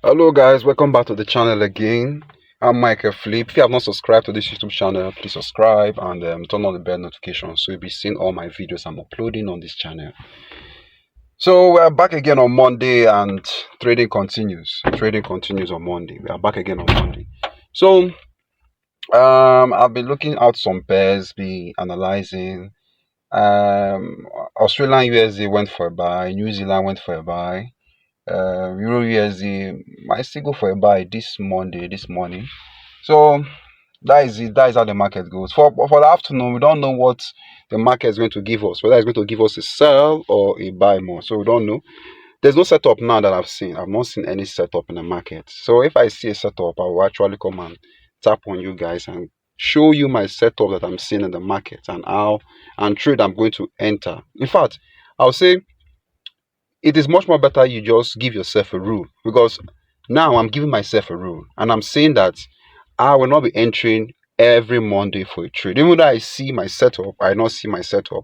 Hello guys, welcome back to the channel again. I'm Michael Flip. If you have not subscribed to this YouTube channel, please subscribe and turn on the bell notification so you'll be seeing all my videos I'm uploading on this channel. So we're back again on Monday and trading continues. Trading continues on Monday. We are back again on Monday. So I've been looking at some pairs, be analyzing. Australian USD went for a buy, New Zealand went for a buy. Euro USD might still go for a buy this morning. So that is it. That is how the market goes. For the afternoon, we don't know what the market is going to give us. Whether it's going to give us a sell or a buy more. So we don't know. There's no setup now that I've seen. I've not seen any setup in the market. So if I see a setup, I will actually come and tap on you guys and show you my setup that I'm seeing in the market and how and trade I'm going to enter. In fact, I'll say it is much more better you just give yourself a rule, because now I'm giving myself a rule and I'm saying that I will not be entering every Monday for a trade. Even though I see my setup, I not see my setup,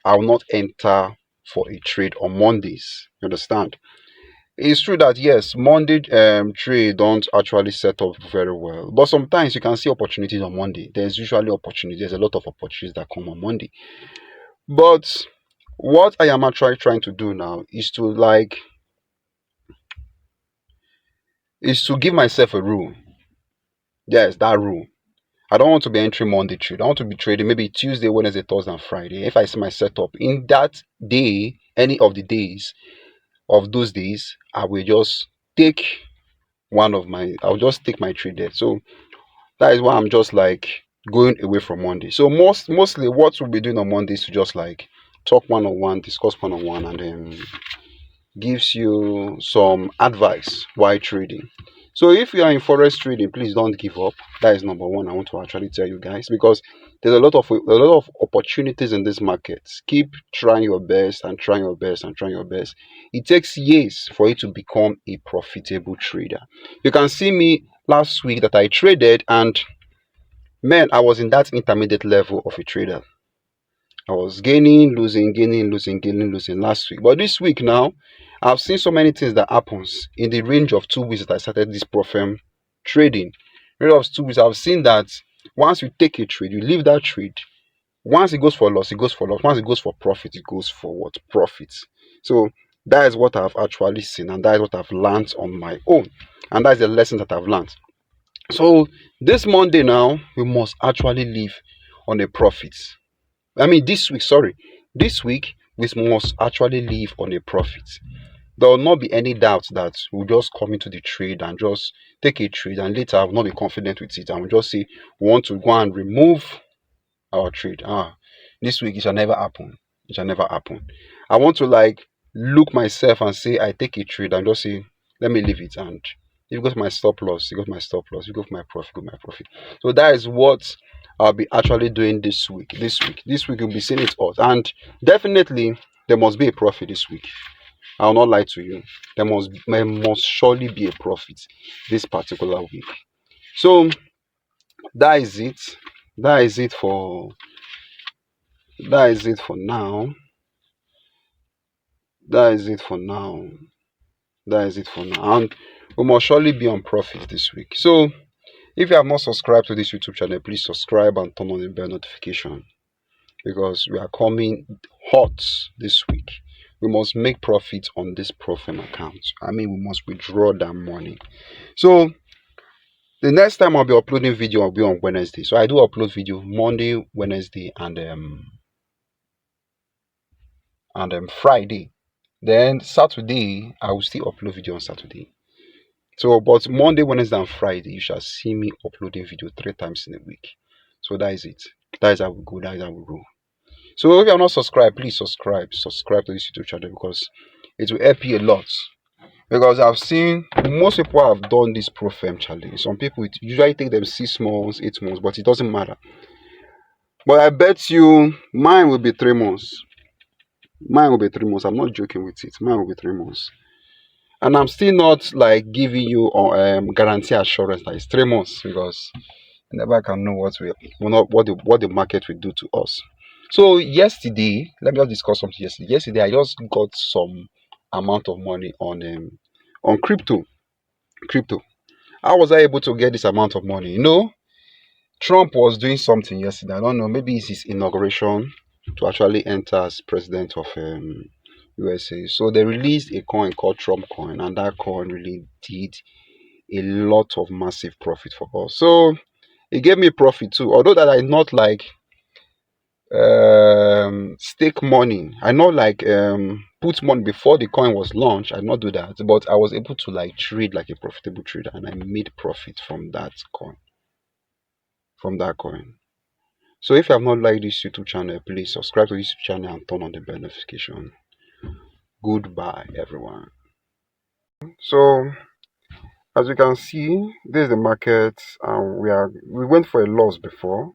I will not enter for a trade on Mondays. You understand? It's true that yes, Monday trade don't actually set up very well, but sometimes you can see opportunities on Monday. There's usually opportunities. There's a lot of opportunities that come on Monday. But what I am actually trying to do now is to give myself a rule. Yes, that rule. I don't want to be entering Monday trade. I want to be trading maybe Tuesday, Wednesday, Thursday, and Friday. If I see my setup in that day, any of the days of those days, I will just take I'll just take my trade there. So that is why I'm just like going away from Monday. So mostly what we'll be doing on Monday is to just like talk one on one, discuss one on one, and then gives you some advice while trading. So if you are in forex trading, please don't give up. That is number one. I want to actually tell you guys, because there's a lot of opportunities in this market. Keep trying your best and trying your best and trying your best. It takes years for you to become a profitable trader. You can see me last week that I traded, and man, I was in that intermediate level of a trader. I was gaining, losing, gaining, losing, gaining, losing last week. But this week now, I've seen so many things that happens in the range of 2 weeks that I started this profem trading. In the range of 2 weeks, I've seen that once you take a trade, you leave that trade. Once it goes for loss, it goes for loss. Once it goes for profit, it goes for what? Profit. So that is what I've actually seen, and that is what I've learned on my own. And that is the lesson that I've learned. So this Monday now, we must actually live on a profit. This week we must actually live on a profit. There will not be any doubt that we'll just come into the trade and just take a trade, and later I will not be confident with it, and we'll just say we want to go and remove our trade. This week it shall never happen. It shall never happen. I want to like look myself and say I take a trade and just say let me leave it, and if you go to my stop loss, you go to my stop loss. If you go to my profit, go to my profit. So that is what I'll be actually doing this week. This week you'll be seeing it all, and definitely there must be a profit this week. I'll not lie to you. There must surely be a profit this particular week. So that is it. That is it for now. That is it for now. And we must surely be on profit this week. So if you have not subscribed to this YouTube channel, please subscribe and turn on the bell notification, because we are coming hot this week. We must make profit on this profit account. We must withdraw that money. So the next time I'll be uploading video will be on Wednesday. So I do upload video Monday, Wednesday, and Friday. Then Saturday I will still upload video on Saturday. So, but Monday, Wednesday, and Friday, you shall see me uploading video 3 times in a week. So that is it. That is how we go. That is how we roll. So if you are not subscribed, please subscribe. Subscribe to this YouTube channel, because it will help you a lot. Because I've seen most people have done this profem challenge. Some people, it usually take them 6 months, 8 months, but it doesn't matter. But I bet you mine will be 3 months. Mine will be 3 months. I'm not joking with it. Mine will be 3 months. And I'm still not like giving you guarantee assurance that it's 3 months, because you never can know what the market will do to us. So yesterday, let me just discuss something yesterday. Yesterday, I just got some amount of money on crypto. crypto. How was I able to get this amount of money? Trump was doing something yesterday. I don't know. Maybe it's his inauguration to actually enter as president of USA. So they released a coin called Trump coin, and that coin really did a lot of massive profit for us. So it gave me profit too. Although that I not like stake money. I not like put money before the coin was launched. I not do that, but I was able to like trade like a profitable trader, and I made profit from that coin. From that coin. So if you have not liked this YouTube channel, please subscribe to this YouTube channel and turn on the bell notification. Goodbye, everyone. So as you can see, this is the market, and we went for a loss before,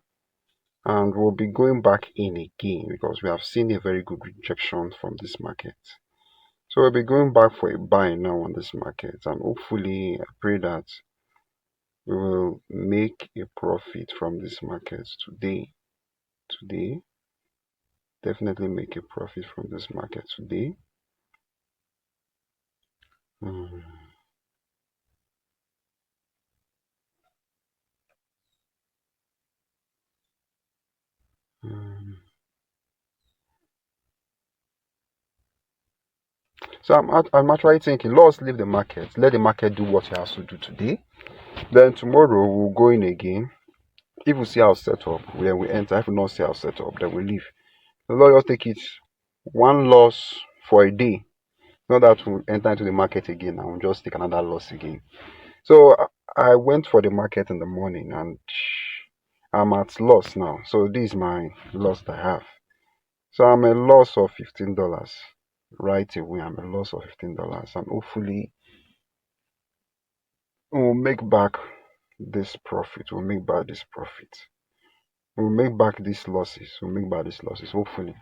and we'll be going back in again because we have seen a very good rejection from this market. So we'll be going back for a buy now on this market, and hopefully I pray that we will make a profit from this market today. Definitely make a profit from this market today. Mm. Mm. So I'm actually thinking, let's leave the market. Let the market do what it has to do today. Then tomorrow we'll go in again. If we see our setup, then we enter. If we not see our setup, then we leave. So let's just take it one loss for a day. Not that we'll enter into the market again and we'll just take another loss again. So I went for the market in the morning and I'm at loss now. So this is my loss that I have. So I'm a loss of $15 right away. I'm a loss of $15, and hopefully we'll make back this profit. We'll make back this profit. We'll make back these losses. We'll make back these losses, hopefully.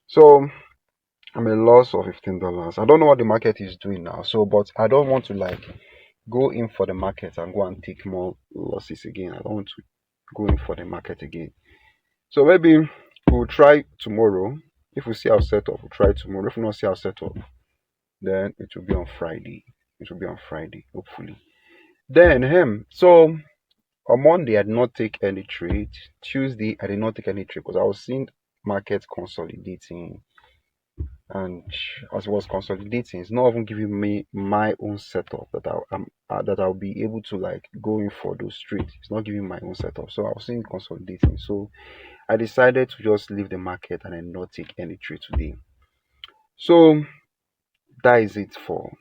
So I'm a loss of $15. I don't know what the market is doing now. So, but I don't want to like go in for the market and go and take more losses again. I don't want to go in for the market again. So maybe we'll try tomorrow. If we see our setup, we'll try tomorrow. If we not see our setup, then it will be on Friday. It will be on Friday, hopefully. Then so on Monday I did not take any trade. Tuesday I did not take any trade because I was seeing market consolidating, and as it was consolidating, it's not even giving me my own setup that I'll be able to like go in for those trades. It's not giving my own setup, so I was seeing consolidating. So I decided to just leave the market and then not take any trade today. So that is it for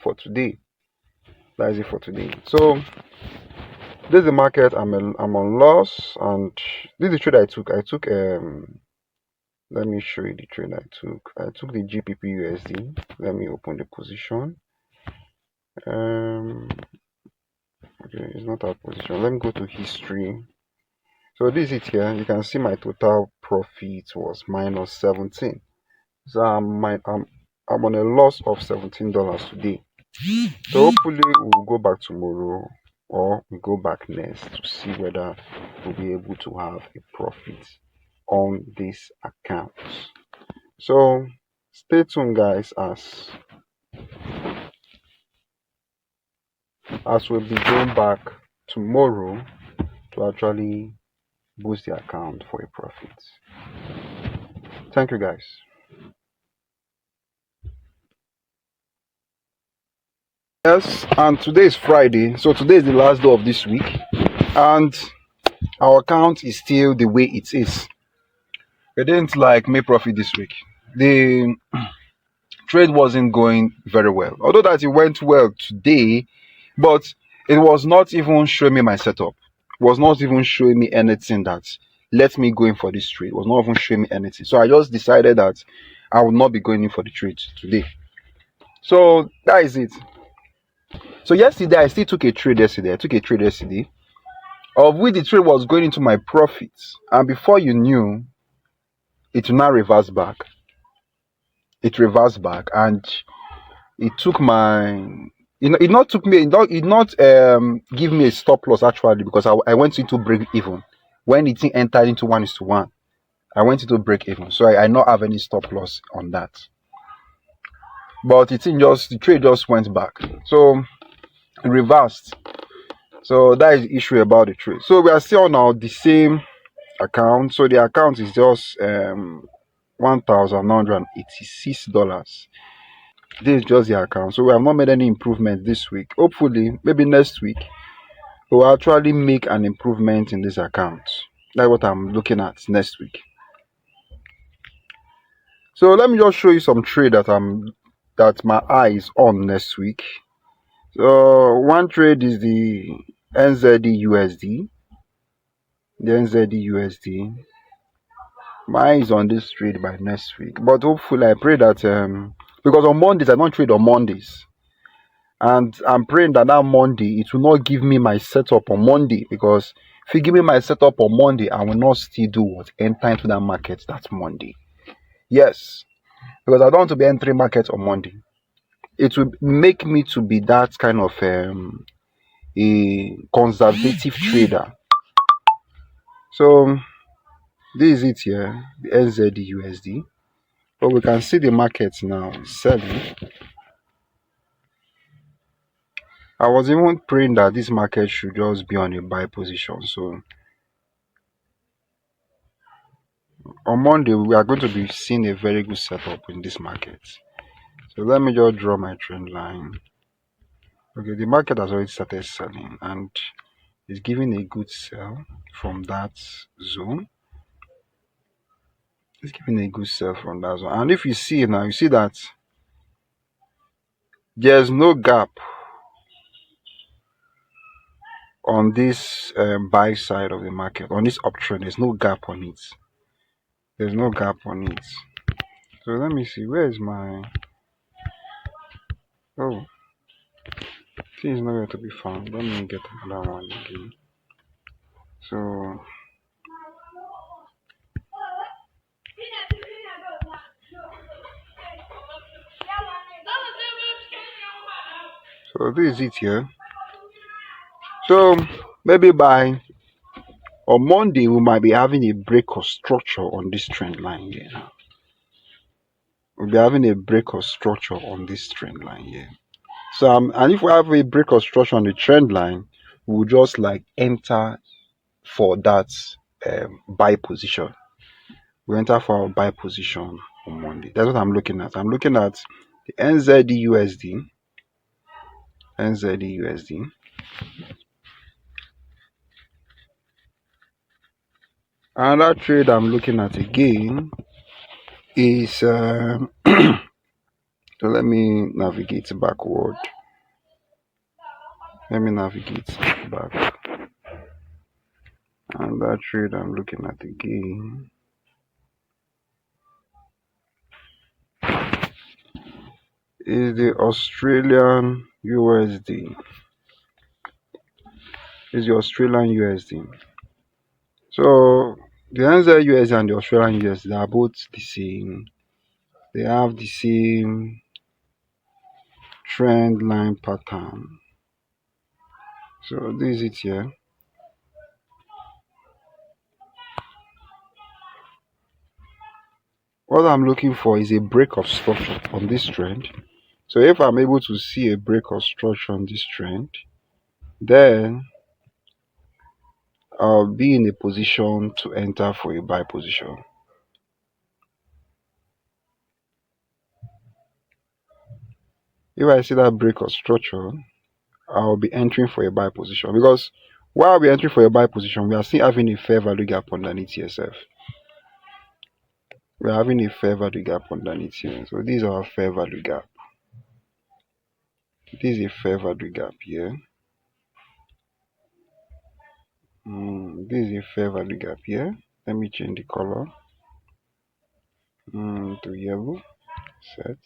for today. That is it for today. So this is the market. I'm on loss, and this is the trade I took. Let me show you the trade I took. I took the GPP USD. Let me open the position. Okay, it's not our position. Let me go to history. So this is it here. You can see my total profit was minus 17. So I'm on a loss of $17 today. So hopefully we'll go back tomorrow, or we go back next to see whether we'll be able to have a profit on this account. So stay tuned, guys, as we'll be going back tomorrow to actually boost the account for a profit. Thank you, guys. Yes, and today is Friday, so today is the last day of this week, and our account is still the way it is. We didn't like make profit this week. The trade wasn't going very well, although that it went well today, but it was not even showing me my setup. It was not even showing me anything that let me go in for this trade. It was not even showing me anything. So I just decided that I will not be going in for the trade today. So that is it. So yesterday I still took a trade yesterday. Of which the trade was going into my profits, and before you knew, it will now reverse back. It reversed back, and it took my, it not took me, it not give me a stop loss actually, because I went into break even when it entered into 1:1. I went into break even, so I not have any stop loss on that. but the trade just went back, so it reversed. So that is the issue about the trade. So we are still on the same account. So the account is just $1,986. This is just the account. So we have not made any improvement this week. Hopefully, maybe next week we'll actually make an improvement in this account. That's what I'm looking at next week. So let me just show you some trade that my eye is on next week. So one trade is the NZD The NZD My eye is on this trade by next week. But hopefully I pray that because on Mondays I don't trade on Mondays. And I'm praying that Monday it will not give me my setup on Monday, because if you give me my setup on Monday, I will not still do what? Enter into that market that Monday. Yes, because I don't want to be entering market on Monday. It will make me to be that kind of a conservative trader. So this is it here, the NZD. But we can see the market now selling. I was even praying that this market should just be on a buy position. So on Monday we are going to be seeing a very good setup in this market. So let me just draw my trend line. Okay, the market has already started selling and is giving a good sell from that zone. It's giving a good sell from that zone. And if you see now, you see that there's no gap on this buy side of the market. On this uptrend, there's no gap on it. There's no gap on it. So let me see. Where is my... Oh, see, it's nowhere to be found. Let me get another one again. So this is it here. So maybe by on Monday we might be having a break of structure on this trend line here. We'll be having a break of structure on this trend line here. So and if we have a break of structure on the trend line, we'll just like enter for that buy position. We enter for our buy position on Monday. That's what I'm looking at. I'm looking at the NZD USD. Another trade I'm looking at again is so let me navigate backward. Let me navigate back. And that trade I'm looking at again is the Australian USD. Is the Australian USD. So the NZ USD and the Australian USD are both the same. They have the same trend line pattern. So this is it here. What I'm looking for is a break of structure on this trend. So if I'm able to see a break of structure on this trend, then I'll be in a position to enter for a buy position. If I see that break of structure, I'll be entering for a buy position, because while we're entering for a buy position, we are still having a fair value gap underneath TSF. We're having a fair value gap underneath here. So these are our fair value gap. This is a fair value gap here. This is a fair value gap here. Let me change the color to yellow. Set.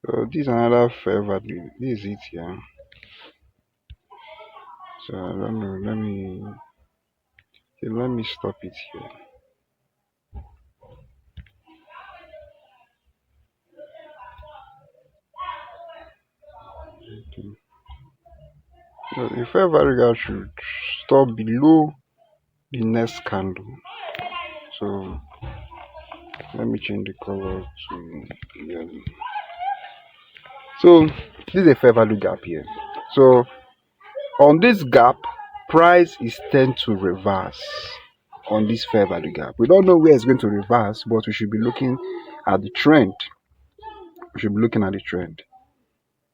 So this is another fair value. This is it here. So let me stop it here. Okay. So the fair value gap should stop below the next candle. So let me change the color to yellow. So this is a fair value gap here. So on this gap, price is tend to reverse on this fair value gap. We don't know where it's going to reverse, but we should be looking at the trend. We should be looking at the trend.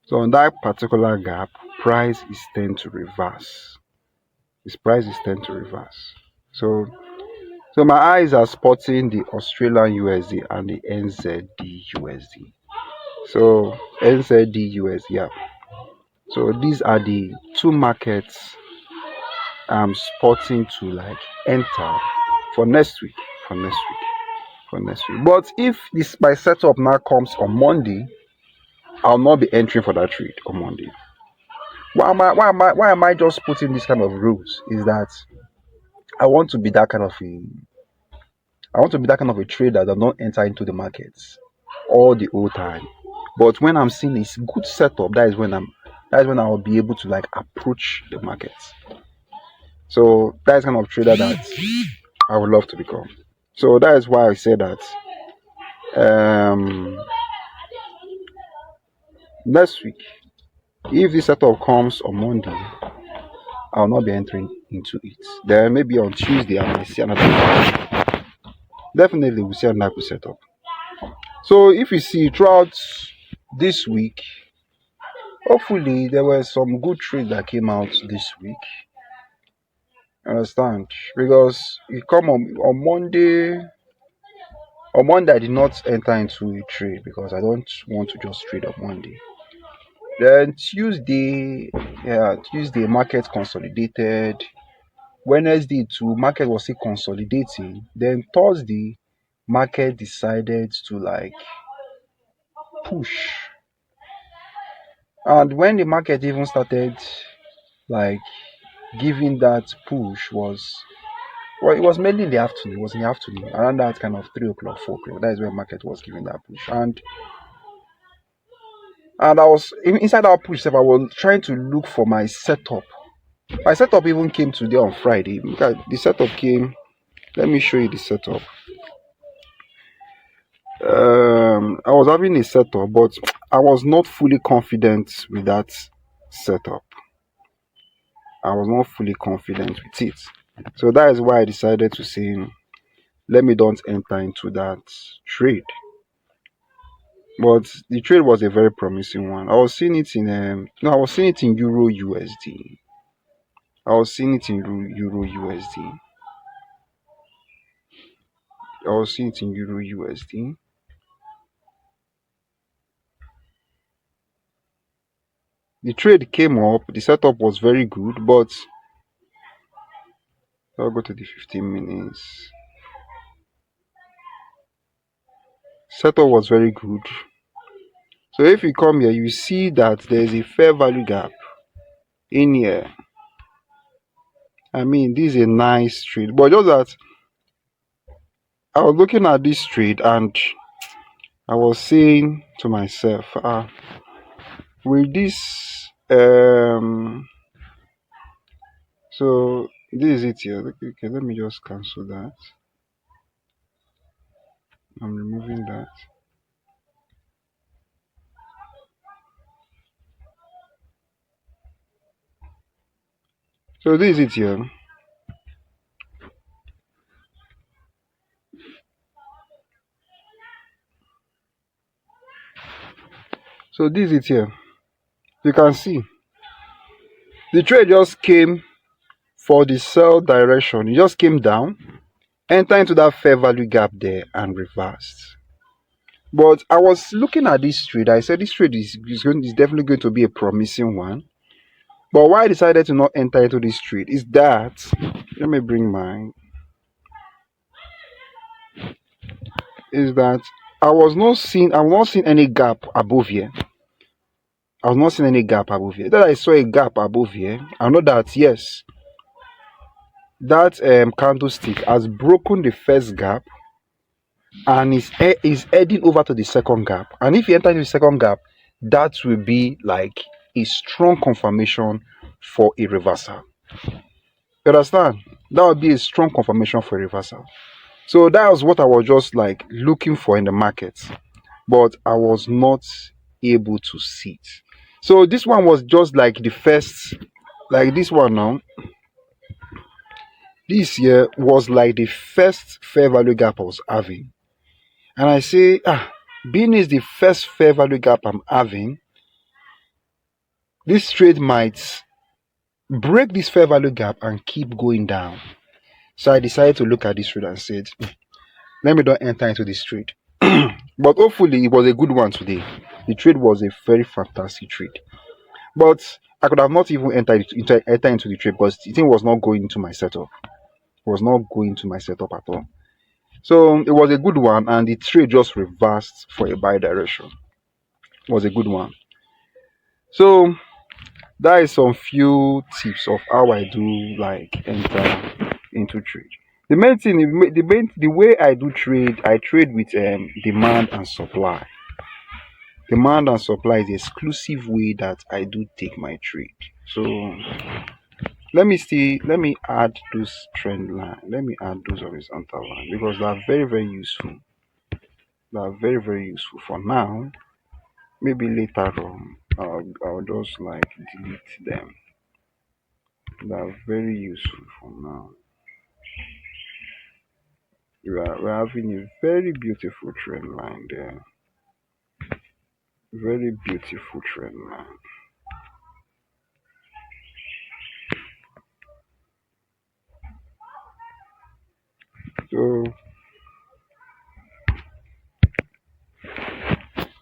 So on that particular gap, price is tend to reverse. This price is tend to reverse. So my eyes are spotting the Australian USD and the NZD USD. So NZD USD, yeah. So these are the two markets I'm spotting to like enter for next week. For next week. For next week. But if this my setup now comes on Monday, I'll not be entering for that trade on Monday. Why am I just putting this kind of rules? Is that I want to be that kind of a I want to be that kind of a trader that don't enter into the markets all the whole time. But when I'm seeing a good setup, that is when I'll be able to like approach the markets. So that's kind of trader that I would love to become. So that is why I say that um next week, if this setup comes on Monday, I'll not be entering into it. Then maybe on Tuesday I might see another. Definitely we'll see another good setup. So if you see throughout this week, hopefully there were some good trades that came out this week. Understand? Because you come on Monday. On Monday I did not enter into a trade because I don't want to just trade on Monday. Then Tuesday market consolidated. Wednesday too, market was still consolidating. Then Thursday, market decided to like push. And when the market even started like giving that push it was mainly in the afternoon. It was in the afternoon, around that kind of 3 o'clock, 4 o'clock. That is when market was giving that push. And I was inside that push I was trying to look for my setup. My setup even came today on Friday. Because the setup came. Let me show you the setup. I was having a setup, but I was not fully confident with that setup. I was not fully confident with it. So that is why I decided to say, let me don't enter into that trade. But the trade was a very promising one. I was seeing it in I was seeing it in Euro USD. I was seeing it in Euro USD. I was seeing it in Euro USD. The trade came up. The setup was very good, but I'll go to the 15 minutes. Setup was very good. So if you come here, you see that there's a fair value gap in here. I mean, this is a nice trade, but just that I was looking at this trade and I was saying to myself, with this so this is it here. Okay, let me just cancel that. I'm removing that. So this is it here. So this is it here. You can see the trade just came for the sell direction. It just came down, enter into that fair value gap there and reversed. But I was looking at this trade. I said this trade is definitely going to be a promising one. But why I decided to not enter into this trade is that, let me bring mine, is that I was not seeing any gap above here. I was not seeing any gap above here. That I saw a gap above here. I know that yes, that candlestick has broken the first gap and is heading over to the second gap. And if you enter into the second gap, that will be like a strong confirmation for a reversal. You understand? That would be a strong confirmation for a reversal. So that was what I was just like looking for in the market, but I was not able to see it. So this one was just like the first, like this one now. This year was like the first fair value gap I was having. And I say, being is the first fair value gap I'm having, this trade might break this fair value gap and keep going down. So I decided to look at this trade and said, let me not enter into this trade. But hopefully it was a good one today. The trade was a very fantastic trade. But I could have not even entered into the trade because the thing was not going into my setup. It was not going to my setup at all. So it was a good one, and the trade just reversed for a buy direction. It was a good one. So that is some few tips of how I do like enter into trade. The main thing, the way I do trade, I trade with demand and supply. Demand and supply is the exclusive way that I do take my trade. So let me add those trend line. Let me add those horizontal line because they are very, very useful. They are very, very useful for now. Maybe later on, I'll just like delete them. They are very useful for now. We're having a very beautiful trend line there. Very beautiful trend line.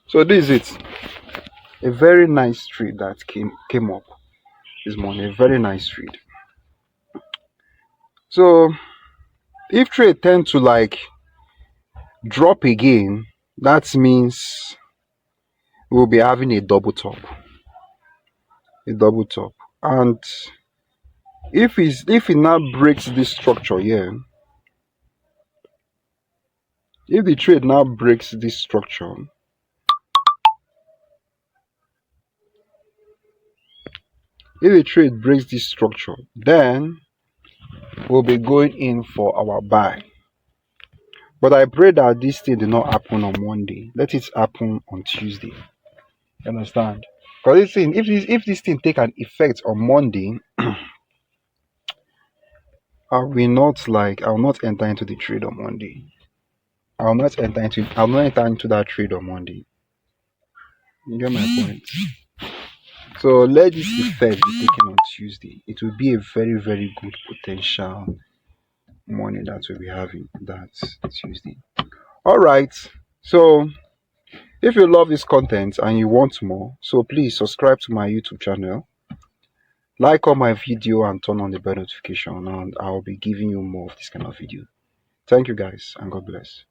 So this is it. A very nice trade that came up this morning. A very nice trade. So if trade tend to like drop again, that means we'll be having a double top. A double top. And if it now breaks this structure here, if the trade now breaks this structure, if the trade breaks this structure, then we'll be going in for our buy. But I pray that this thing did not happen on Monday. Let it happen on Tuesday. You understand? Because this thing, if this thing take an effect on Monday, I will not enter into the trade on Monday. I'll not enter into that trade on Monday. You get my point? So let this effect be taken on Tuesday. It will be a very, very good potential money that we'll be having that Tuesday. Alright. So if you love this content and you want more, so please subscribe to my YouTube channel, like on my video and turn on the bell notification, and I'll be giving you more of this kind of video. Thank you guys and God bless.